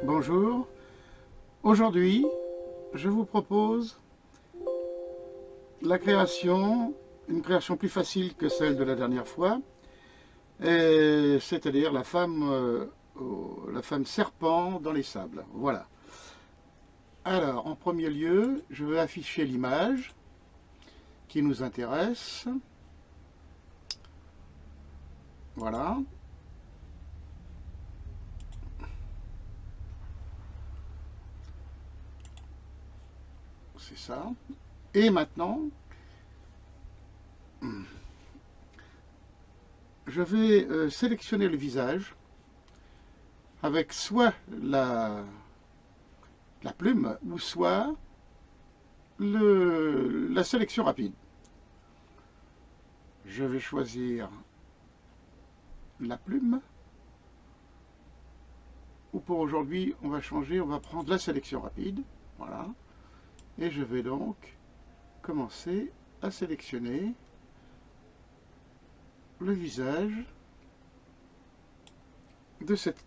Bonjour, aujourd'hui je vous propose une création plus facile que celle de la dernière fois, c'est-à-dire la femme serpent dans les sables. Voilà. Alors, en premier lieu, je vais afficher l'image qui nous intéresse. Voilà. C'est ça. Et maintenant, je vais sélectionner le visage avec soit la plume ou soit la sélection rapide. Je vais choisir la plume, ou pour aujourd'hui on va changer, on va prendre la sélection rapide. Voilà. Et je vais donc commencer à sélectionner le visage de cette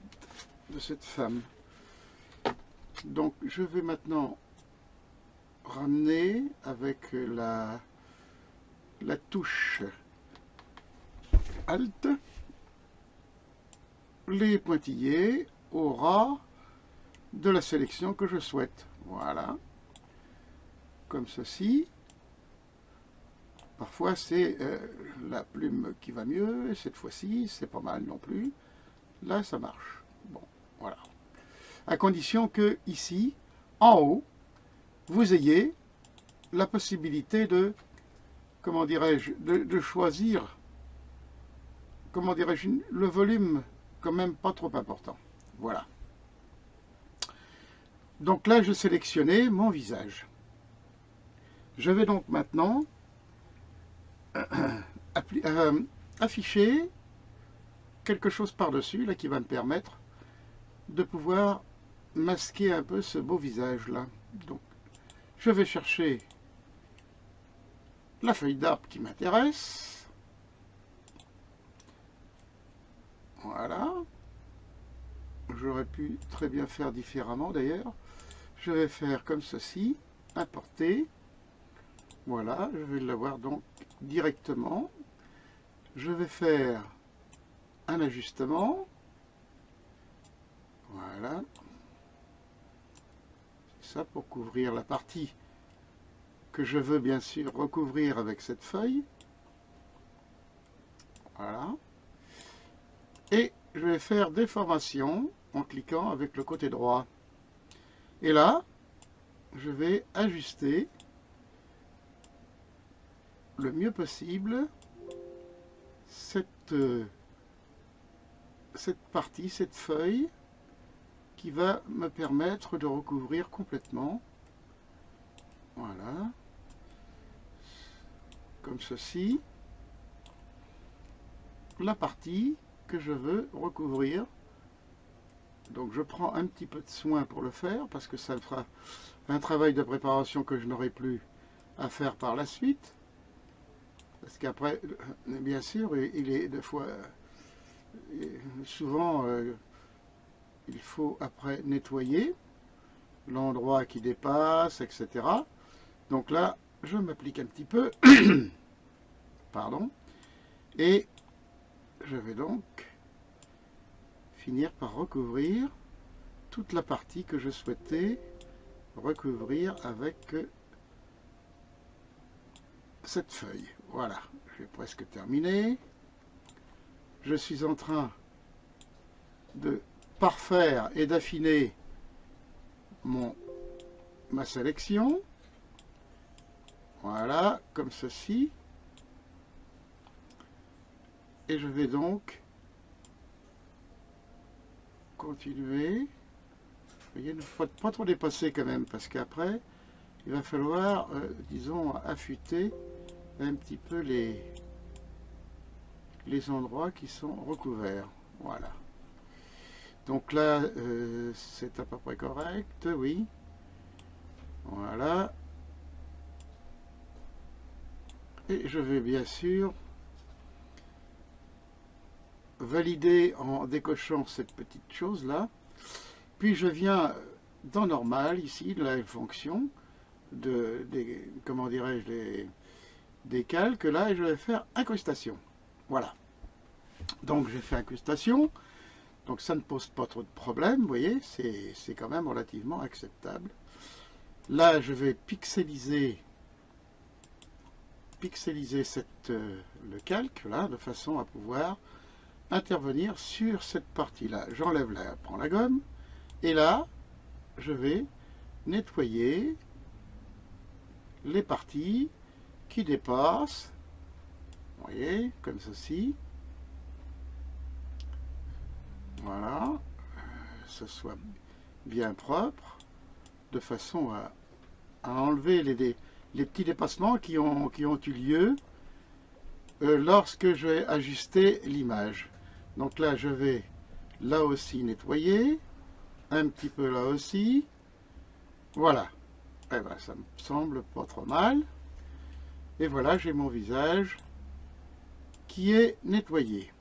femme. Donc je vais maintenant ramener avec la touche Alt les pointillés au ras de la sélection que je souhaite. Voilà. Comme ceci. Parfois c'est la plume qui va mieux, et cette fois-ci c'est pas mal non plus. Là ça marche. Bon, voilà. À condition que ici, en haut, vous ayez la possibilité de, comment dirais-je, de choisir, comment dirais-je, le volume quand même pas trop important. Voilà. Donc là, je sélectionnais mon visage. Je vais donc maintenant afficher quelque chose par-dessus, là, qui va me permettre de pouvoir masquer un peu ce beau visage-là. Donc, je vais chercher la feuille d'arbre qui m'intéresse. Voilà. J'aurais pu très bien faire différemment d'ailleurs. Je vais faire comme ceci, importer. Voilà, je vais l'avoir donc directement. Je vais faire un ajustement. Voilà. C'est ça pour couvrir la partie que je veux bien sûr recouvrir avec cette feuille. Voilà. Et je vais faire déformation en cliquant avec le côté droit. Et là, je vais ajuster le mieux possible cette partie, cette feuille qui va me permettre de recouvrir complètement. Voilà. Comme ceci. La partie que je veux recouvrir. Donc je prends un petit peu de soin pour le faire parce que ça fera un travail de préparation que je n'aurai plus à faire par la suite. Parce qu'après, bien sûr, il est des fois, souvent, il faut après nettoyer l'endroit qui dépasse, etc. Donc là, je m'applique un petit peu, pardon, et je vais donc finir par recouvrir toute la partie que je souhaitais recouvrir avec cette feuille. Voilà, j'ai presque terminé. Je suis en train de parfaire et d'affiner ma sélection. Voilà, comme ceci. Et je vais donc continuer. Vous voyez, il ne faut pas trop dépasser quand même, parce qu'après, il va falloir, disons, affûter un petit peu les endroits qui sont recouverts. Voilà. Donc là, c'est à peu près correct, oui. Voilà. Et je vais bien sûr valider en décochant cette petite chose là. Puis je viens dans normal ici, de la fonction comment dirais-je, des calques là, et je vais faire incrustation. Voilà. Donc j'ai fait incrustation. Donc ça ne pose pas trop de problème, vous voyez, c'est quand même relativement acceptable. Là, je vais pixeliser le calque, là, de façon à pouvoir intervenir sur cette partie-là. J'enlève prends la gomme, et là, je vais nettoyer les parties qui dépassent, vous voyez, comme ceci. Voilà, ce soit bien propre, de façon à enlever les petits dépassements qui ont eu lieu lorsque je vais ajuster l'image. Donc là, je vais là aussi nettoyer, un petit peu là aussi. Voilà, eh ben, ça me semble pas trop mal. Et voilà, j'ai mon visage qui est nettoyé.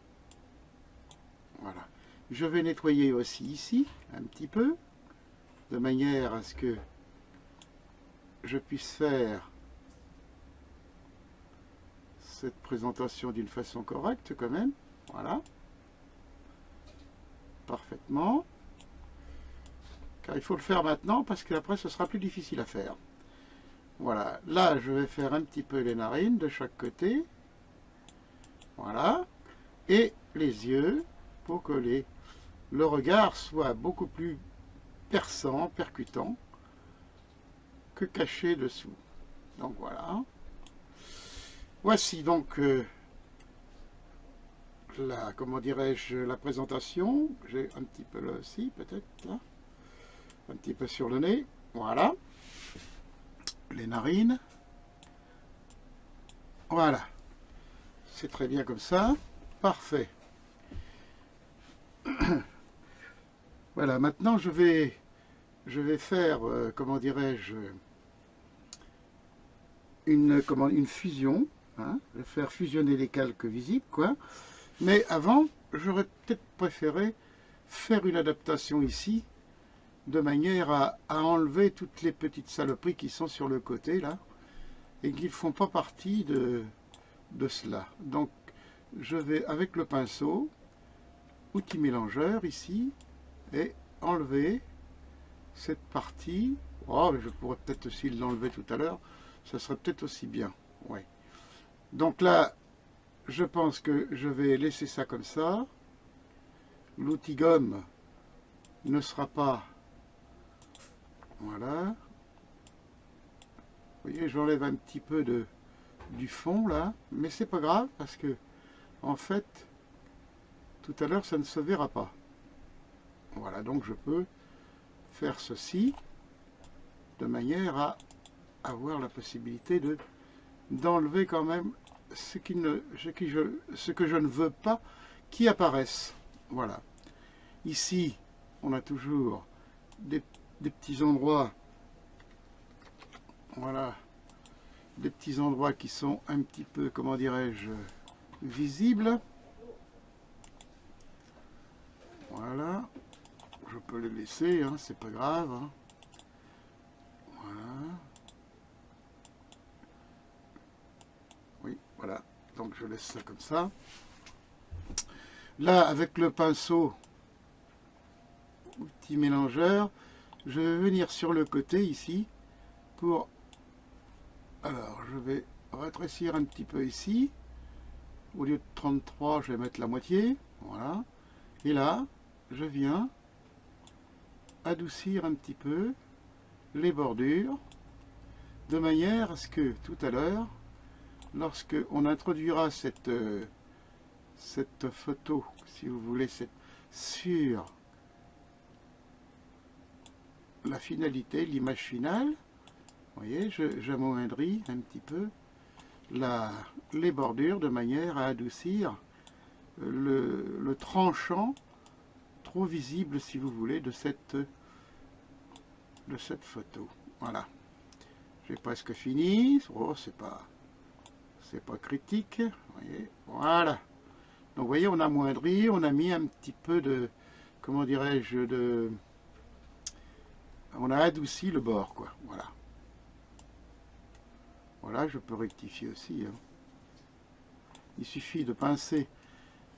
Voilà. Je vais nettoyer aussi ici, un petit peu, de manière à ce que je puisse faire cette présentation d'une façon correcte quand même. Voilà. Parfaitement. Car il faut le faire maintenant parce qu'après ce sera plus difficile à faire. Voilà. Là, je vais faire un petit peu les narines de chaque côté. Voilà. Et les yeux pour que le regard soit beaucoup plus perçant, percutant que caché dessous. Donc voilà. Voici donc comment dirais-je, la présentation. J'ai un petit peu là aussi, peut-être, là. Un petit peu sur le nez. Voilà. Les narines. Voilà. C'est très bien comme ça. Parfait. Voilà, maintenant je vais faire, comment dirais-je, une fusion. Hein, je vais faire fusionner les calques visibles, quoi. Mais avant, j'aurais peut-être préféré faire une adaptation ici, de manière à enlever toutes les petites saloperies qui sont sur le côté, là, et qui ne font pas partie de cela. Donc, je vais, avec le pinceau, outil mélangeur, ici, et enlever cette partie. Oh, je pourrais peut-être aussi l'enlever tout à l'heure, ça serait peut-être aussi bien. Ouais. Donc là, je pense que je vais laisser ça comme ça. L'outil gomme ne sera pas... Voilà. Vous voyez, j'enlève un petit peu du fond là, mais c'est pas grave parce que, en fait, tout à l'heure, ça ne se verra pas. Voilà, donc je peux faire ceci de manière à avoir la possibilité d'enlever quand même ce que je ne veux pas qui apparaisse. Voilà. Ici, on a toujours des petits endroits, voilà, des petits endroits qui sont un petit peu, comment dirais-je, visibles. Voilà. Je peux les laisser, hein, c'est pas grave. Hein. Voilà. Oui, voilà. Donc je laisse ça comme ça. Là, avec le pinceau, outil mélangeur, je vais venir sur le côté ici pour... Alors, je vais rétrécir un petit peu ici. Au lieu de 33, je vais mettre la moitié. Voilà. Et là, je viens adoucir un petit peu les bordures de manière à ce que tout à l'heure, lorsque on introduira cette photo, si vous voulez, sur la finalité, l'image finale, vous voyez, j'amoindris un petit peu les bordures de manière à adoucir le tranchant trop visible, si vous voulez, de cette photo. Voilà. J'ai presque fini. Oh, c'est pas critique. Vous voyez, voilà. Donc vous voyez, on a amoindri, on a mis un petit peu de, comment dirais-je, on a adouci le bord, quoi. Voilà. Voilà, je peux rectifier aussi, hein. Il suffit de pincer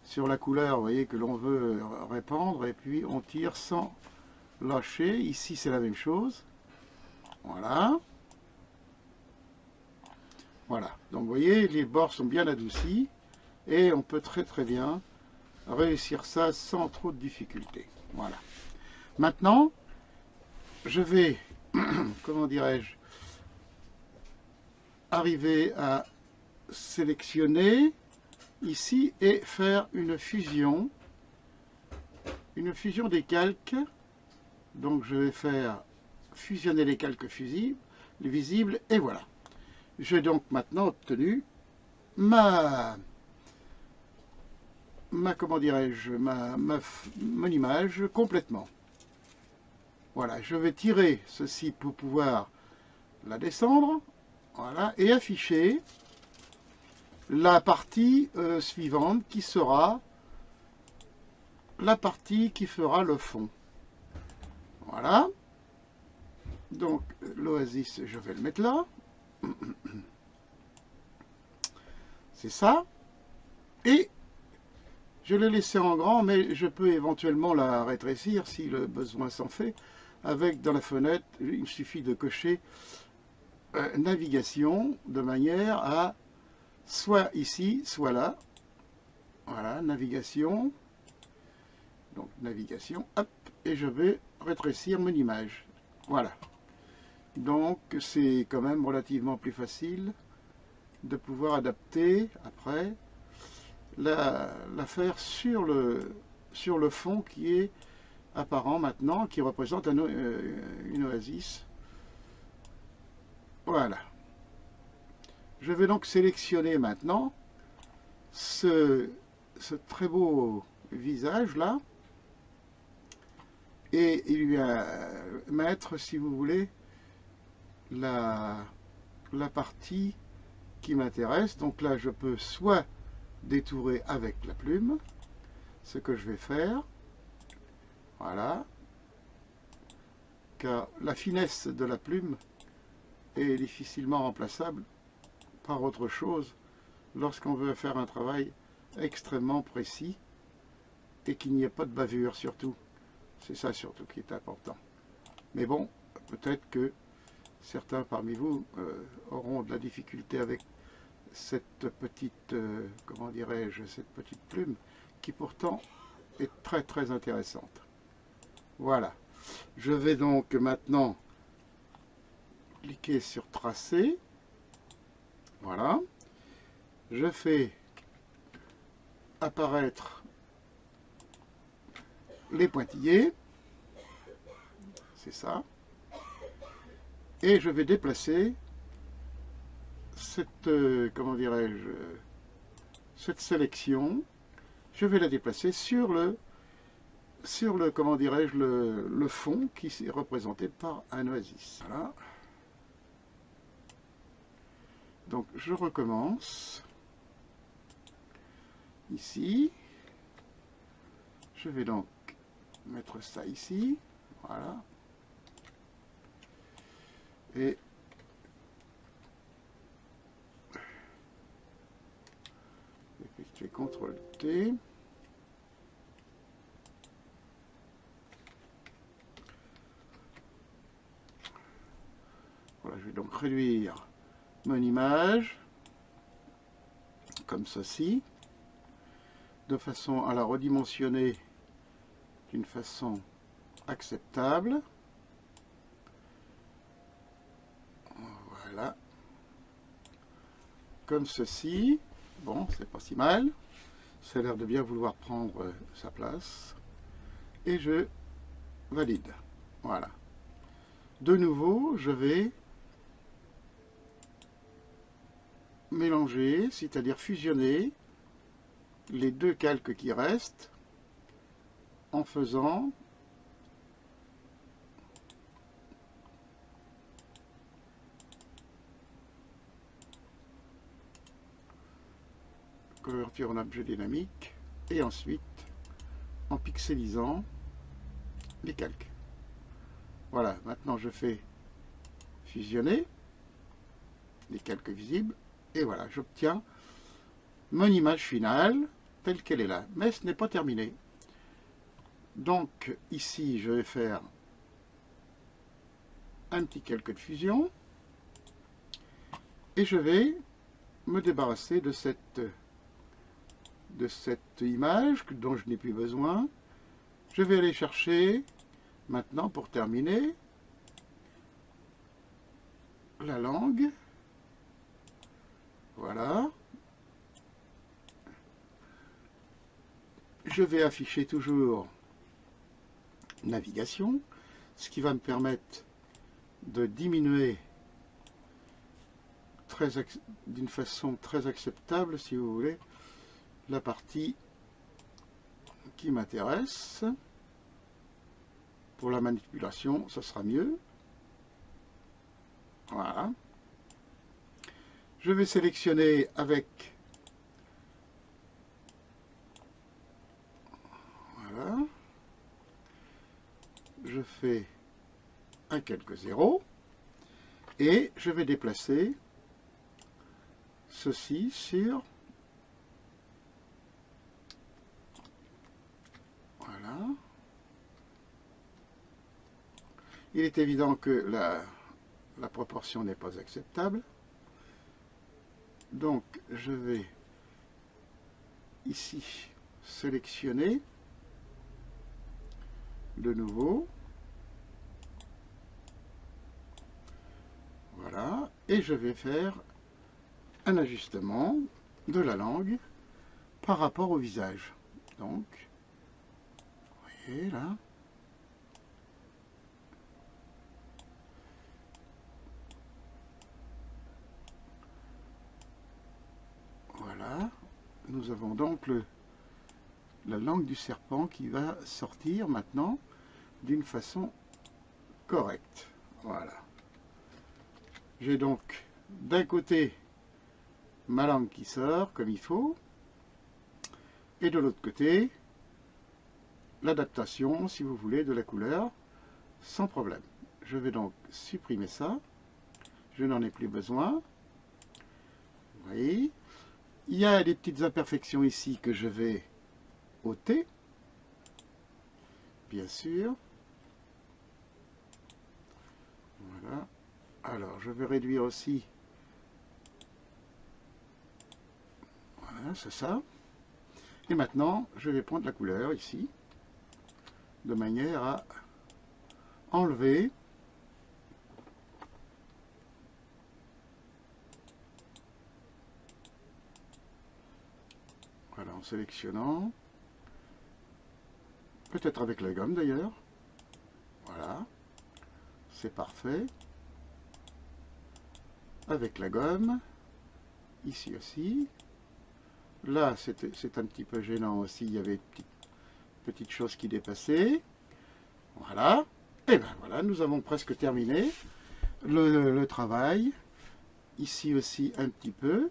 sur la couleur, vous voyez, que l'on veut répandre, et puis on tire sans lâcher. Ici, c'est la même chose. Voilà. Voilà. Donc, vous voyez, les bords sont bien adoucis, et on peut très très bien réussir ça sans trop de difficultés. Voilà. Maintenant, je vais, comment dirais-je, arriver à sélectionner ici et faire une fusion des calques. Donc je vais faire fusionner les calques visibles et voilà. J'ai donc maintenant obtenu comment dirais-je, mon image complètement. Voilà, je vais tirer ceci pour pouvoir la descendre, voilà, et afficher la partie suivante qui sera la partie qui fera le fond. Voilà. Donc l'oasis, je vais le mettre là. C'est ça. Et je l'ai laissé en grand, mais je peux éventuellement la rétrécir si le besoin s'en fait. Avec, dans la fenêtre, il suffit de cocher navigation de manière à soit ici, soit là. Voilà, navigation. Donc navigation, hop, et je vais rétrécir mon image. Voilà. Donc c'est quand même relativement plus facile de pouvoir adapter après la faire sur le fond qui est apparent maintenant, qui représente une oasis. Voilà. Je vais donc sélectionner maintenant ce très beau visage là et lui mettre, si vous voulez, la partie qui m'intéresse. Donc là, je peux soit détourer avec la plume, ce que je vais faire. Voilà. Car la finesse de la plume est difficilement remplaçable par autre chose lorsqu'on veut faire un travail extrêmement précis et qu'il n'y ait pas de bavure surtout. C'est ça surtout qui est important. Mais bon, peut-être que certains parmi vous auront de la difficulté avec cette petite, comment dirais-je, cette petite plume qui pourtant est très très intéressante. Voilà. Je vais donc maintenant cliquer sur tracer. Voilà. Je fais apparaître les pointillés. C'est ça. Et je vais déplacer cette, comment dirais-je, cette sélection. Je vais la déplacer sur le comment dirais-je, le fond qui est représenté par un oasis. Voilà. Donc je recommence. Ici. Je vais donc mettre ça ici. Voilà. Et effectuer CTRL-T. Voilà, je vais donc réduire mon image comme ceci, de façon à la redimensionner d'une façon acceptable. Voilà. Comme ceci. Bon, c'est pas si mal. Ça a l'air de bien vouloir prendre sa place. Et je valide. Voilà. De nouveau, je vais mélanger, c'est-à-dire fusionner les deux calques qui restent en faisant couverture en objet dynamique. et ensuite en pixelisant les calques. Voilà, maintenant je fais fusionner les calques visibles et voilà, j'obtiens mon image finale telle qu'elle est là. Mais ce n'est pas terminé. Donc ici, je vais faire un petit calque de fusion et je vais me débarrasser de cette image dont je n'ai plus besoin. Je vais aller chercher maintenant, pour terminer, la langue. Voilà. Je vais afficher toujours navigation, ce qui va me permettre de diminuer d'une façon très acceptable, si vous voulez, la partie qui m'intéresse. Pour la manipulation, ça sera mieux. Voilà. Je vais sélectionner avec, voilà, je fais un calque 0 et je vais déplacer ceci sur, voilà. Il est évident que la proportion n'est pas acceptable. Donc je vais ici sélectionner de nouveau. Voilà. Et je vais faire un ajustement de la langue par rapport au visage. Donc, vous voyez là. Voilà. Nous avons donc la langue du serpent qui va sortir maintenant d'une façon correcte. Voilà. J'ai donc d'un côté ma langue qui sort comme il faut, et de l'autre côté l'adaptation, si vous voulez, de la couleur, sans problème. Je vais donc supprimer ça. Je n'en ai plus besoin. Vous voyez, il y a des petites imperfections ici que je vais ôter, bien sûr. Voilà. Alors, je vais réduire aussi. Voilà, c'est ça. Et maintenant, je vais prendre la couleur ici, de manière à enlever voilà, en sélectionnant, peut-être avec la gomme d'ailleurs. Voilà, c'est parfait. Avec la gomme, ici aussi. Là, c'est un petit peu gênant aussi, il y avait une petite chose qui dépassait. Voilà. Et bien voilà, nous avons presque terminé le travail. Ici aussi un petit peu,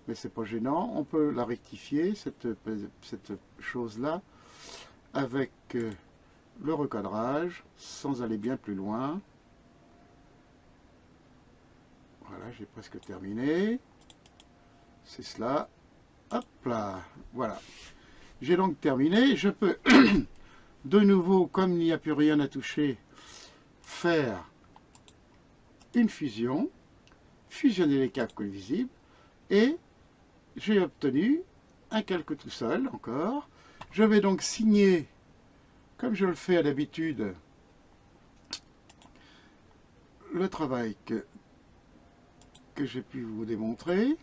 mais c'est pas gênant. On peut la rectifier, cette chose-là, avec le recadrage, sans aller bien plus loin. Voilà, j'ai presque terminé. C'est cela. Hop là, voilà. J'ai donc terminé. Je peux de nouveau, comme il n'y a plus rien à toucher, faire une fusion, fusionner les calques visibles, et j'ai obtenu un calque tout seul encore. Je vais donc signer, comme je le fais à l'habitude, le travail que j'ai pu vous démontrer,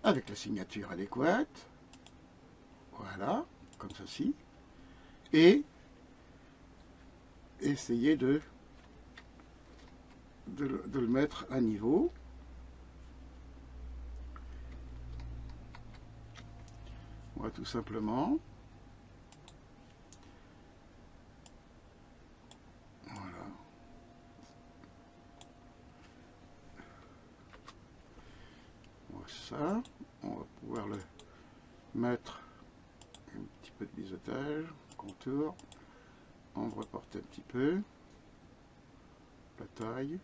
avec la signature adéquate. Voilà, comme ceci. Et essayer de le mettre à niveau. Voilà, tout simplement. Voilà. Voilà ça. On va pouvoir le mettre peu de biseautage, contour, on reporte un petit peu, la taille,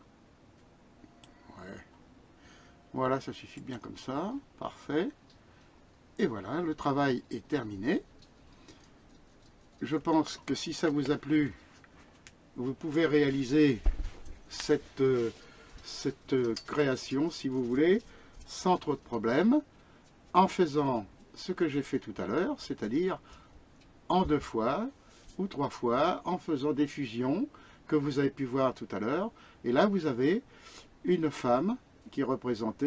ouais. Voilà, ça suffit bien comme ça, parfait. Et voilà, le travail est terminé. Je pense que si ça vous a plu, vous pouvez réaliser cette création, si vous voulez, sans trop de problèmes, en faisant ce que j'ai fait tout à l'heure, c'est-à-dire en 2 fois ou 3 fois, en faisant des fusions que vous avez pu voir tout à l'heure. Et là, vous avez une femme qui représente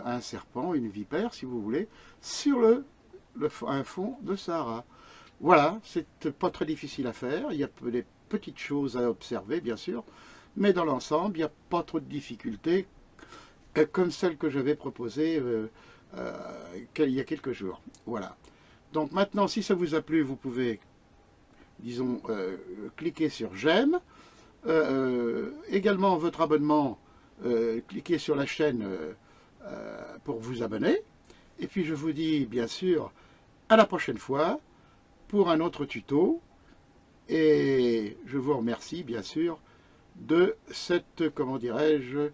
un serpent, une vipère, si vous voulez, sur un fond de Sahara. Voilà, c'est pas très difficile à faire, il y a des petites choses à observer, bien sûr, mais dans l'ensemble, il n'y a pas trop de difficultés, comme celle que j'avais proposée il y a quelques jours. Voilà. Donc maintenant, si ça vous a plu, vous pouvez, disons, cliquer sur j'aime. Également, votre abonnement, cliquez sur la chaîne pour vous abonner. Et puis, je vous dis, bien sûr, à la prochaine fois pour un autre tuto. Et je vous remercie, bien sûr, de cette, comment dirais-je,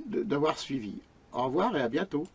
d'avoir suivi. Au revoir et à bientôt.